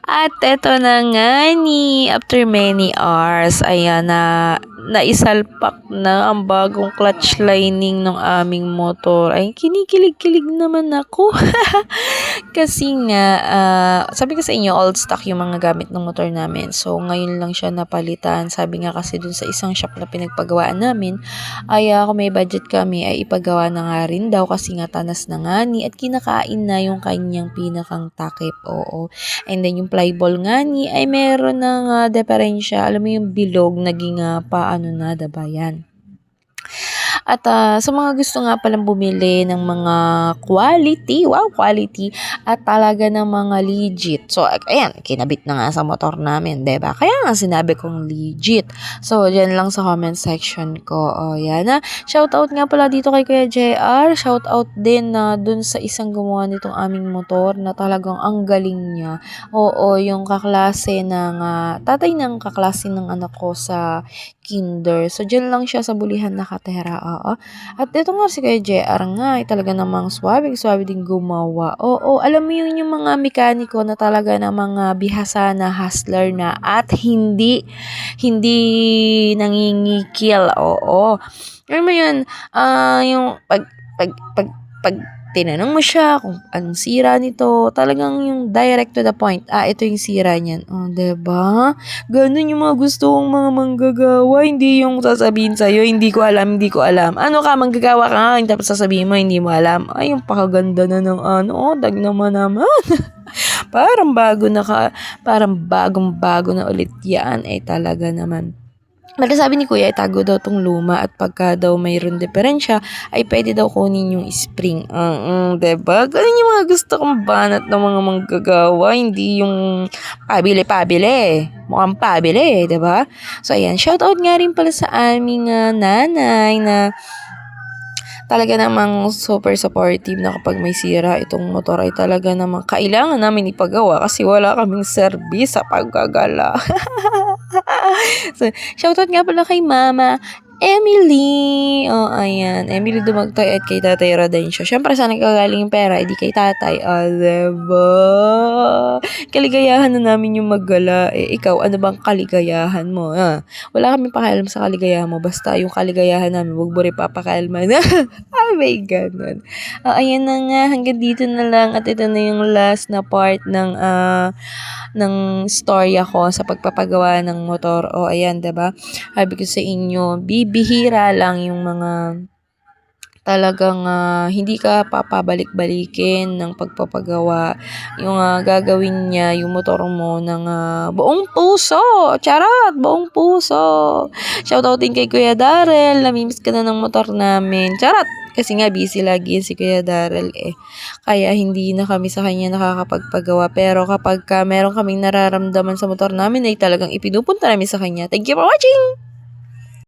At eto na nga ni, after many hours, ayan na, naisalpak na ang bagong clutch lining ng aming motor. Ay, kinikilig-kilig naman ako. Kasi nga, sabi ko sa inyo, old stock yung mga gamit ng motor namin. So, ngayon lang siya napalitan. Sabi nga kasi dun sa isang shop na pinagpagawaan namin, ay kung may budget kami, ay ipagawa na nga rin daw kasi nga tanas na nga ni at kinakain na yung kanyang pinakang takip. Oo. And then yung flyball nga ni ay meron ng diferensya. Alam mo yung bilog naging paano na dabayan. At sa mga gusto nga palang bumili ng mga quality, wow, quality, at talaga ng mga legit. So, ayan, kinabit na nga sa motor namin, diba? Kaya nga sinabi kong legit. So, dyan lang sa comment section ko. O, yan na. Shoutout nga pala dito kay Kuya JR. Shoutout din na dun sa isang gumawa nitong aming motor na talagang ang galing niya. Oo, yung kaklase ng, tatay ng kaklase ng anak ko sa kinder. So, dyan lang siya sa bulihan nakatera. Oo. At ito nga si Kuya JR nga, ay talaga namang swabe din gumawa. Oo, alam mo yun yung mga mekaniko na talaga na mga bihasa na hustler na at hindi nangingikil. Oo. Alam mo yun, yung pag tinanong mo siya kung anong sira nito, talagang yung direct to the point. Ito yung sira niyan. Oh, 'di ba? Ganun yung mga gusto kong mga manggagawa, hindi yung sasabihin sa'yo, hindi ko alam. Ano ka, manggagawa ka nga, tapos sasabihin mo, hindi mo alam. Ay, yung pakaganda na ng dag naman. Parang bagong-bago na ulit yan. Talaga naman. Sabi ni Kuya, itago daw tong luma at pagka daw mayroon diferensya, ay pwede daw kunin yung spring. Diba? Ganun yung mga gusto kong banat ng mga manggagawa, hindi yung pabili. Mukhang pabili, diba? So, ayan, shoutout nga rin pala sa aming nanay na talaga namang super supportive na kapag may sira itong motor ay talaga namang kailangan namin ipagawa kasi wala kaming service sa paggagala. So, shoutout nga pala kay Mama Emily. Oh, ayan. Emily Dumagtoy at kay Tatay Rodencio. Siyempre, saan nagkagaling yung pera? Hindi kay Tatay. Diba? Kaligayahan na namin yung maggala. Ikaw, ano bang kaligayahan mo? Wala kaming pakialam sa kaligayahan mo. Basta yung kaligayahan namin, wag mo rin papakialaman. Ay, may ganun. Ayan na nga. Hanggang dito na lang. At ito na yung last na part ng storya ko sa pagpapagawa ng motor. Ayan, diba? Sabi ko sa inyo, bibihira lang yung mga talagang hindi ka papabalik-balikin ng pagpapagawa. Yung gagawin niya, yung motor mo ng buong puso. Charot! Buong puso. Shoutout din kay Kuya Darrell. Namimiss ka na ng motor namin. Charot! Kasi nga busy lagi si Kuya Darrell Kaya hindi na kami sa kanya nakakapagpagawa. Pero kapag meron kaming nararamdaman sa motor namin ay talagang ipinupunta namin sa kanya. Thank you for watching!